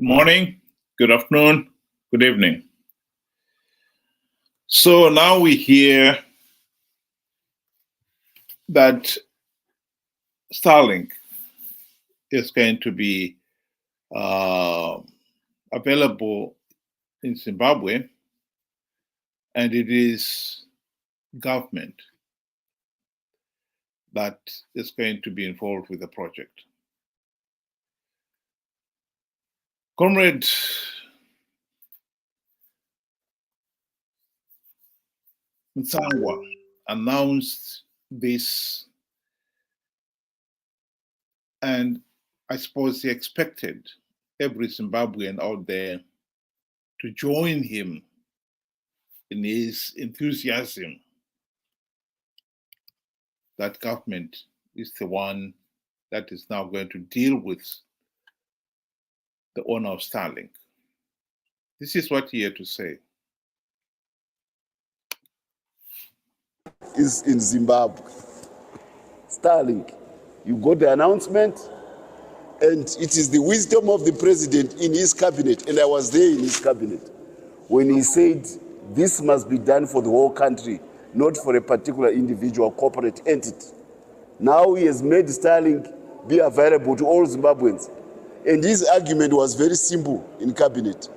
Good morning, good afternoon, good evening. So now we hear that Starlink is going to be available in Zimbabwe, and it is government that is going to be involved with the project. Comrade Mnangagwa announced this, and I suppose he expected every Zimbabwean out there to join him in his enthusiasm that government is the one that is now going to deal with the owner of Starlink. This is what he had to say. Is in Zimbabwe. Starlink, you got the announcement, and it is the wisdom of the president in his cabinet, and I was there in his cabinet, when he said this must be done for the whole country, not for a particular individual corporate entity. Now he has made Starlink be available to all Zimbabweans, and his argument was very simple in cabinet.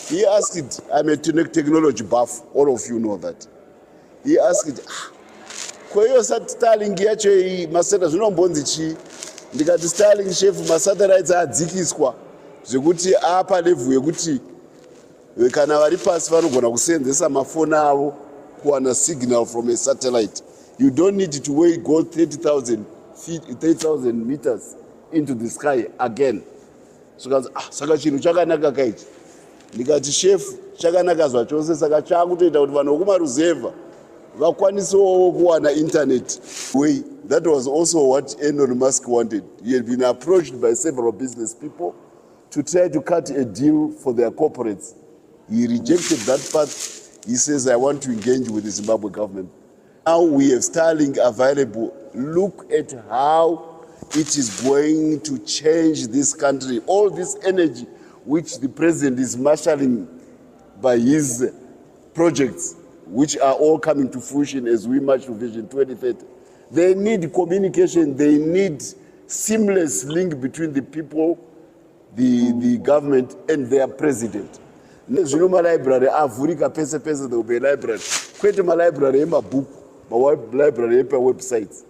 He asked, I'm a technology buff, all of you know that. He asked, kweyo Starlink yacho masata zvinombonzi chi? Ndikati Starlink chef masatellites adzikiswa zvekuti apa level yekuti kana vari pasi vanogona kusenzesa mafoni avo kuwana signal from a satellite. You don't need to go 30,000 feet, 30,000 meters into the sky again. So saka chinhu chakanaka kaichi. Ndikati chef chakanaka zvachose, saka chakutoita kuti vanhu vekumaruzevha vakwanisewo kuwana internet. That was also what Elon Musk wanted. He had been approached by several business people to try to cut a deal for their corporates. He rejected that path. He says, I want to engage with the Zimbabwe government. Now we have Starlink available. Look at how it is going to change this country. All this energy which the president is marshalling by his projects, which are all coming to fruition as we march to Vision 2030. They need communication, they need seamless link between the people, the government, and their president. Zvino library avhurika pese pese, there will be a library. Kwete library emabook, library websites.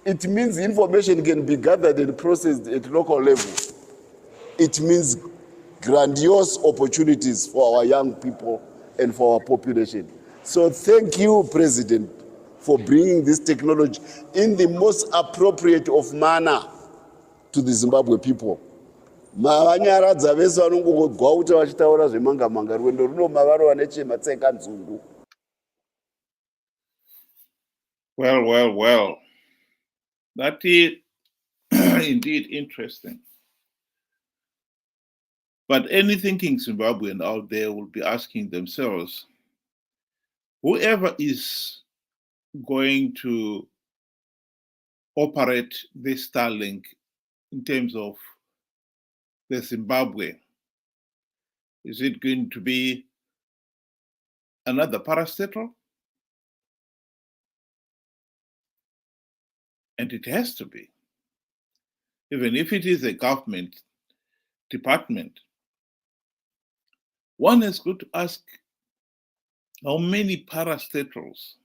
It means information can be gathered and processed at local level. It means grandiose opportunities for our young people and for our population. So thank you, President, for bringing this technology in the most appropriate of manner to the Zimbabwe people. Mavanyaradza vese vanongogwa kuti vachitaura zvemanga-manga, rwendo runo mavarova nechematseka nzungu. Well. That is indeed interesting. But any thinking Zimbabwean out there will be asking themselves, whoever is going to operate this Starlink in terms of the Zimbabwe, is it going to be another parastatal? And it has to be. Even if it is a government department, one has got to ask how many parastatals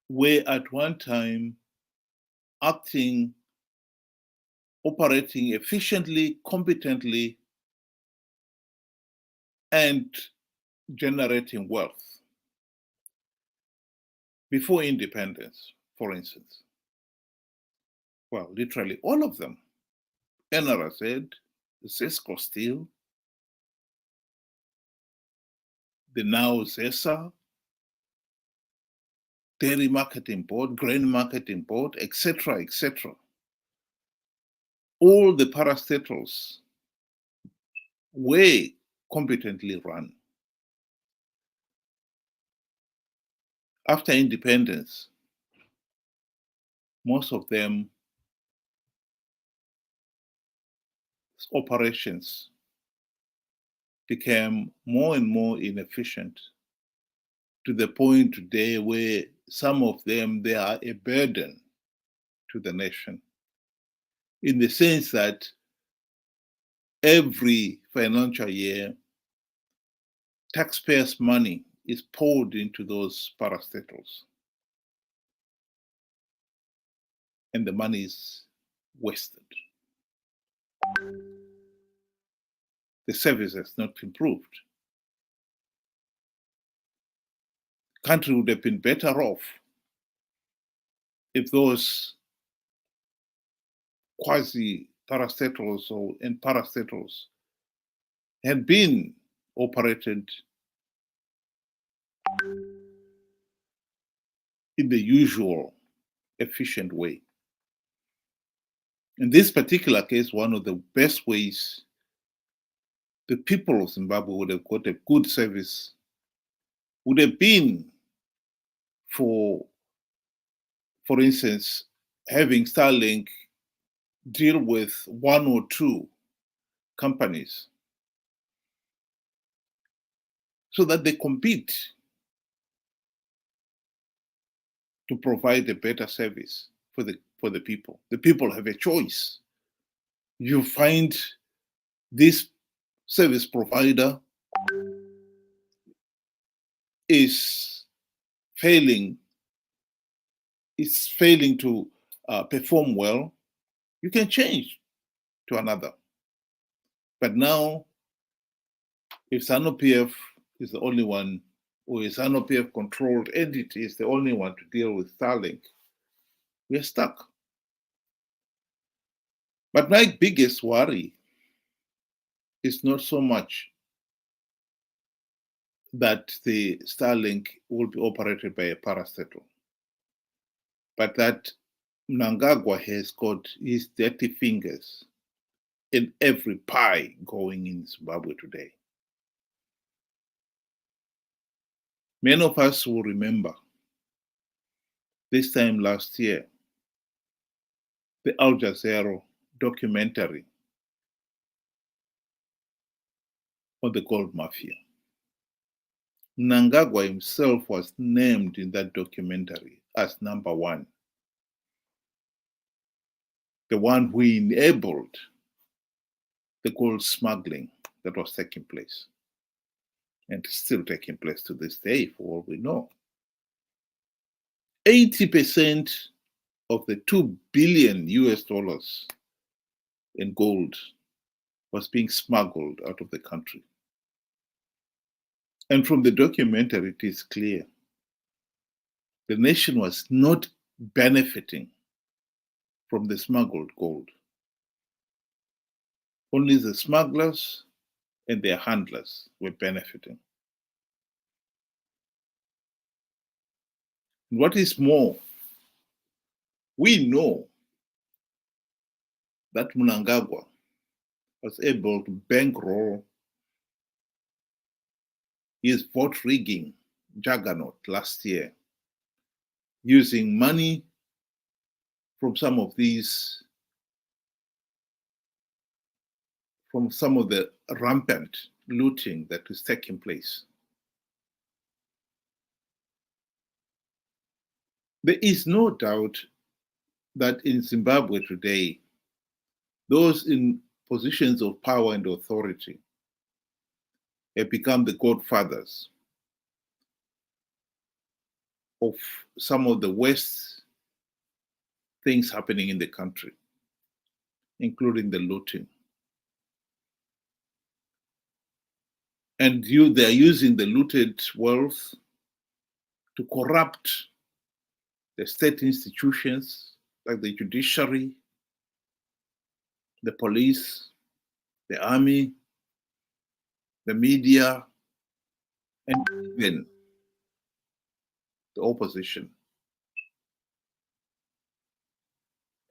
were at one time acting, operating efficiently, competently, and generating wealth before independence, for instance. Well, literally all of them. NRZ, the Cisco Steel, the now ZESA, Dairy Marketing Board, Grain Marketing Board, etc., etc. All the parastatals were competently run. After independence, most of them operations became more and more inefficient to the point today where some of them, they are a burden to the nation, in the sense that every financial year, taxpayers' money is poured into those parastatals, and the money is wasted. The service has not improved. The country would have been better off if those quasi-parastatals and parastatals had been operated in the usual efficient way. In this particular case, one of the best ways the people of Zimbabwe would have got a good service would have been for instance, having Starlink deal with one or two companies so that they compete to provide a better service for the people. The people have a choice. You find this service provider is failing to perform well, you can change to another. But now, if SANU-PF is the only one, or a SANU-PF controlled entity is the only one to deal with Starlink, we are stuck. But my biggest worry is not so much that the Starlink will be operated by a parastatal, but that Mnangagwa has got his dirty fingers in every pie going in Zimbabwe today. Many of us will remember this time last year, the Al Jazeera documentary on the gold mafia. Mnangagwa himself was named in that documentary as number one, the one who enabled the gold smuggling that was taking place and still taking place to this day, for all we know. 80% of the $2 billion in gold was being smuggled out of the country. And from the documentary, it is clear the nation was not benefiting from the smuggled gold. Only the smugglers and their handlers were benefiting. What is more, we know that Mnangagwa was able to bankroll his vote rigging juggernaut last year using money from some of the rampant looting that is taking place. There is no doubt that in Zimbabwe today, those in positions of power and authority have become the godfathers of some of the worst things happening in the country, including the looting. And they are using the looted wealth to corrupt the state institutions like the judiciary, the police, the army, the media, and even the opposition.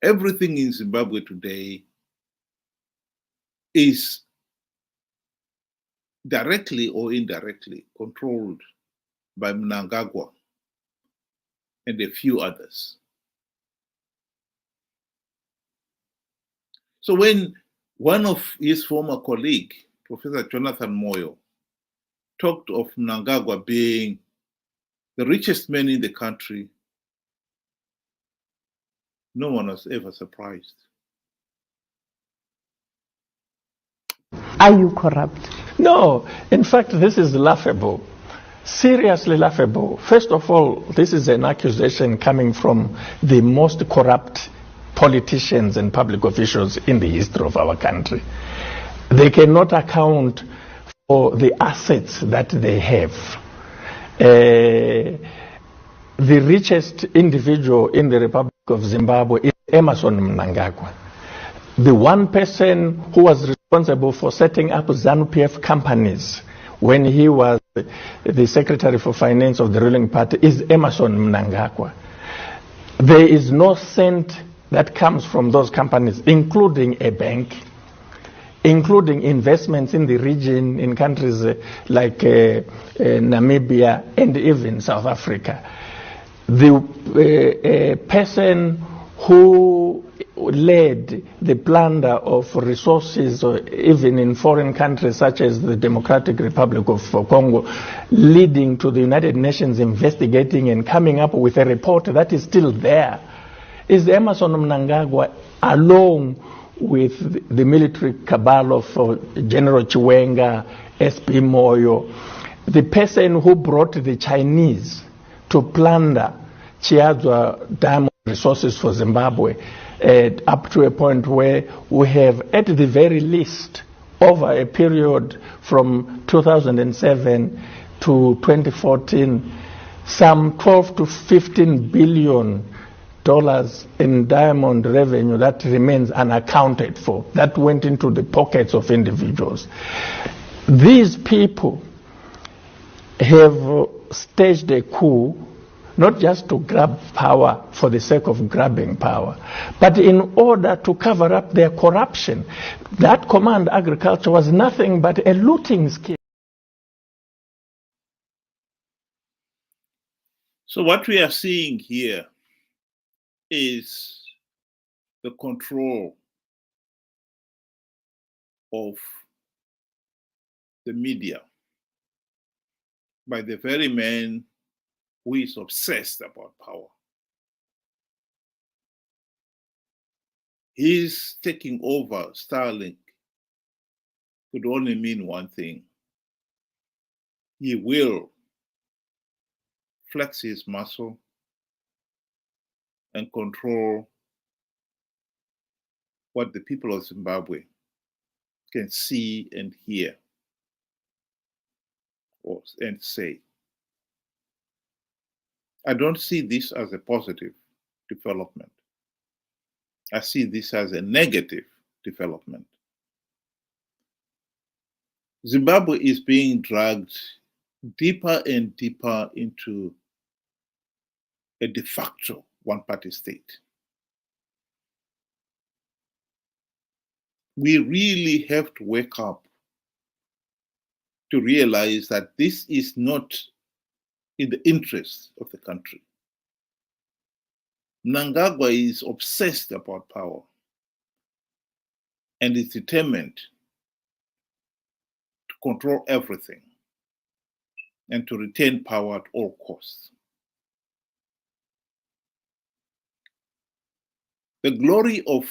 Everything in Zimbabwe today is directly or indirectly controlled by Mnangagwa and a few others. So when One of his former colleagues, Professor Jonathan Moyo, talked of Mnangagwa being the richest man in the country. No one was ever surprised. Are you corrupt? No, in fact, this is laughable. Seriously laughable. First of all, this is an accusation coming from the most corrupt politicians and public officials in the history of our country. They cannot account for the assets that they have. The richest individual in the Republic of Zimbabwe is Emmerson Mnangagwa. The one person who was responsible for setting up ZANU-PF companies when he was the Secretary for Finance of the ruling party is Emmerson Mnangagwa. There is no cent that comes from those companies, including a bank, including investments in the region, in countries like Namibia and even South Africa. The person who led the plunder of resources, even in foreign countries such as the Democratic Republic of Congo, leading to the United Nations investigating and coming up with a report that is still there, is Emmerson Mnangagwa, along with the military cabal of General Chiwenga, SP Moyo, the person who brought the Chinese to plunder Chiadzwa diamond resources for Zimbabwe, up to a point where we have, at the very least, over a period from 2007 to 2014, some 12 to 15 billion dollars in diamond revenue that remains unaccounted for, that went into the pockets of individuals. These people have staged a coup, not just to grab power for the sake of grabbing power, but in order to cover up their corruption. That command agriculture was nothing but a looting scheme. So what we are seeing here is the control of the media by the very man who is obsessed about power. His taking over Starlink could only mean one thing. He will flex his muscle and control what the people of Zimbabwe can see and hear and say. I don't see this as a positive development. I see this as a negative development. Zimbabwe is being dragged deeper and deeper into a de facto one-party state. We really have to wake up to realize that this is not in the interest of the country. Mnangagwa is obsessed about power and is determined to control everything and to retain power at all costs. The glory of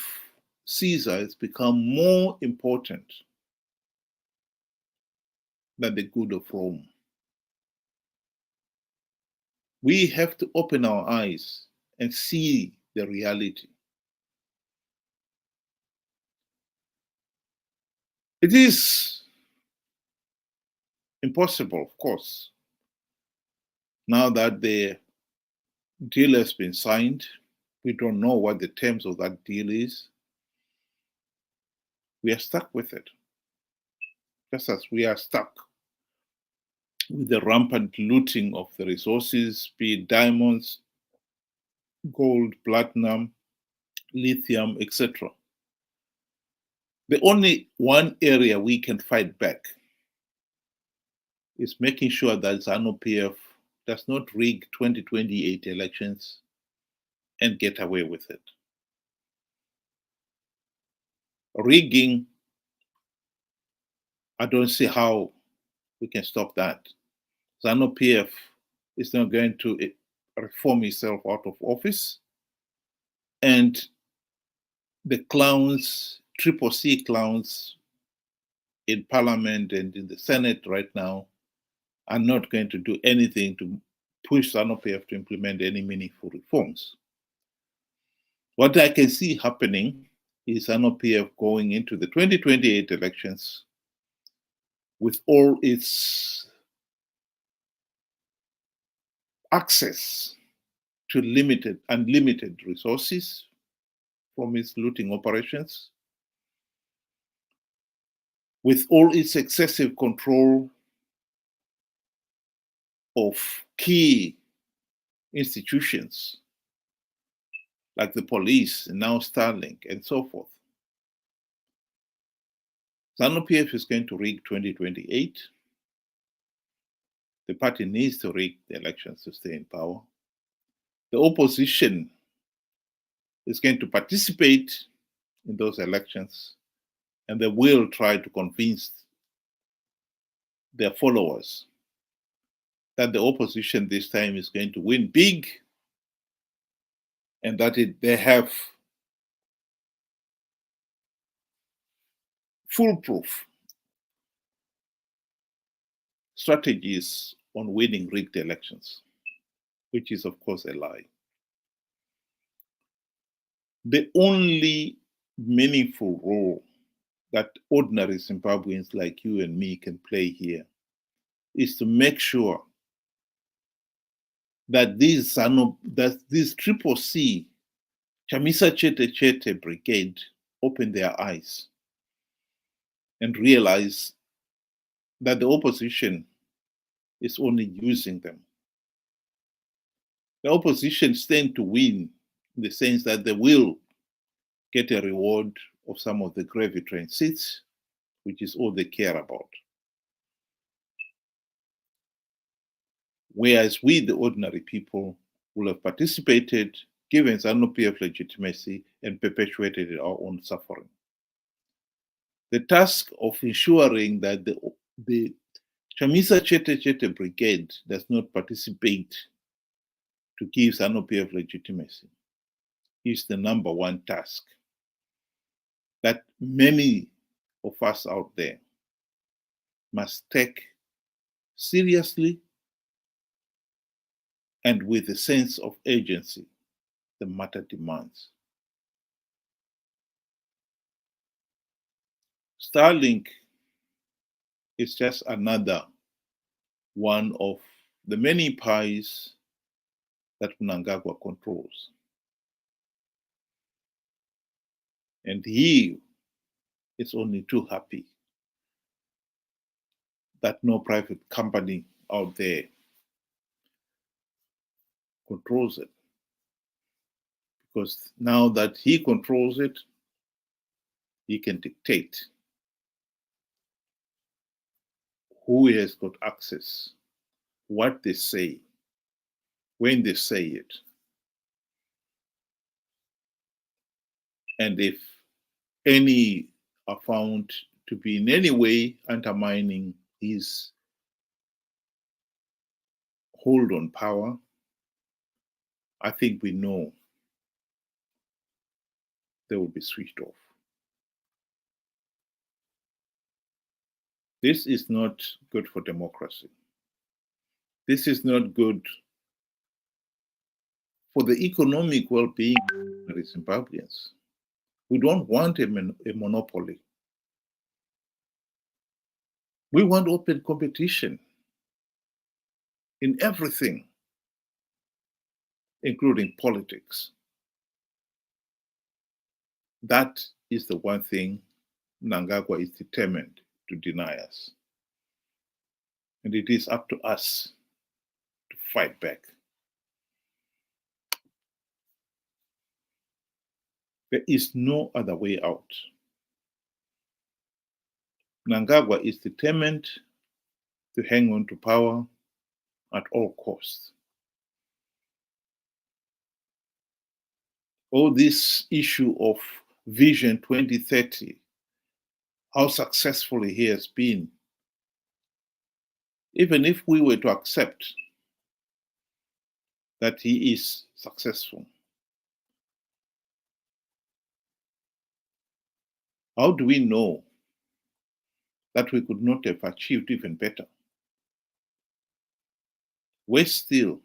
Caesar has become more important than the good of Rome. We have to open our eyes and see the reality. It is impossible, of course, now that the deal has been signed. We don't know what the terms of that deal is. We are stuck with it, just as we are stuck with the rampant looting of the resources, be it diamonds, gold, platinum, lithium, etc. The only one area we can fight back is making sure that ZANU-PF does not rig 2028 elections and get away with it. Rigging I don't see how we can stop that. ZANU-PF is not going to reform itself out of office, and the clowns, triple C clowns in Parliament and in the Senate right now are not going to do anything to push ZANU-PF to implement any meaningful reforms. What I can see happening is ZANU-PF going into the 2028 elections with all its access to unlimited resources from its looting operations, with all its excessive control of key institutions like the police and now Starlink and so forth. ZANU-PF is going to rig 2028. The party needs to rig the elections to stay in power. The opposition is going to participate in those elections, and they will try to convince their followers that the opposition this time is going to win big, and that they have foolproof strategies on winning rigged elections, which is, of course, a lie. The only meaningful role that ordinary Zimbabweans like you and me can play here is to make sure that these triple C, Chamisa Chete Chete brigade, open their eyes and realize that the opposition is only using them. The opposition stand to win in the sense that they will get a reward of some of the gravy train seats, which is all they care about. Whereas we, the ordinary people, will have participated, given ZANU-PF legitimacy, and perpetuated our own suffering. The task of ensuring that the Chamisa Chete Chete brigade does not participate to give ZANU-PF legitimacy is the number one task that many of us out there must take seriously and with a sense of urgency the matter demands. Starlink is just another one of the many pies that Mnangagwa controls. And he is only too happy that no private company out there controls it. Because now that he controls it, he can dictate who has got access, what they say, when they say it. And if any are found to be in any way undermining his hold on power, I think we know they will be switched off. This is not good for democracy. This is not good for the economic well-being of the Zimbabweans. We don't want a monopoly. We want open competition in everything, including politics. That is the one thing Mnangagwa is determined to deny us. And it is up to us to fight back. There is no other way out. Mnangagwa is determined to hang on to power at all costs. All this issue of Vision 2030, how successful he has been, even if we were to accept that he is successful, how do we know that we could not have achieved even better? Worse still,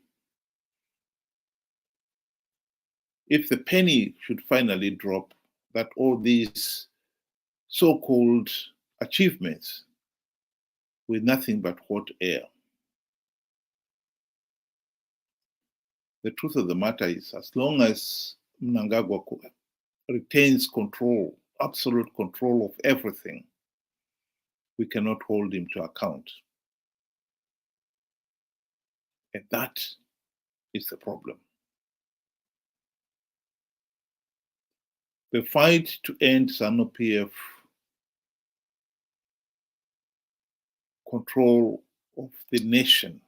if the penny should finally drop that all these so-called achievements were nothing but hot air. The truth of the matter is, as long as Mnangagwa retains control, absolute control of everything, we cannot hold him to account. And that is the problem. The fight to end ZANU-PF control of the nation,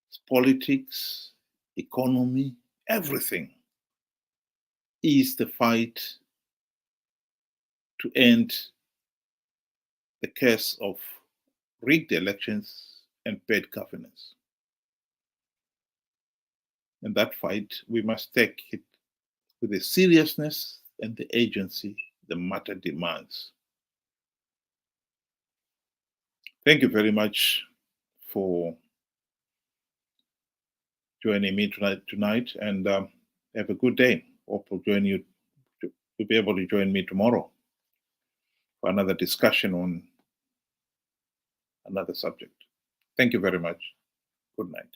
its politics, economy, everything, is the fight to end the curse of rigged elections and bad governance. And that fight, we must take it with the seriousness and the agency the matter demands. Thank you very much for joining me tonight, and have a good day. Hope you'll be able to join me tomorrow for another discussion on another subject. Thank you very much. Good night.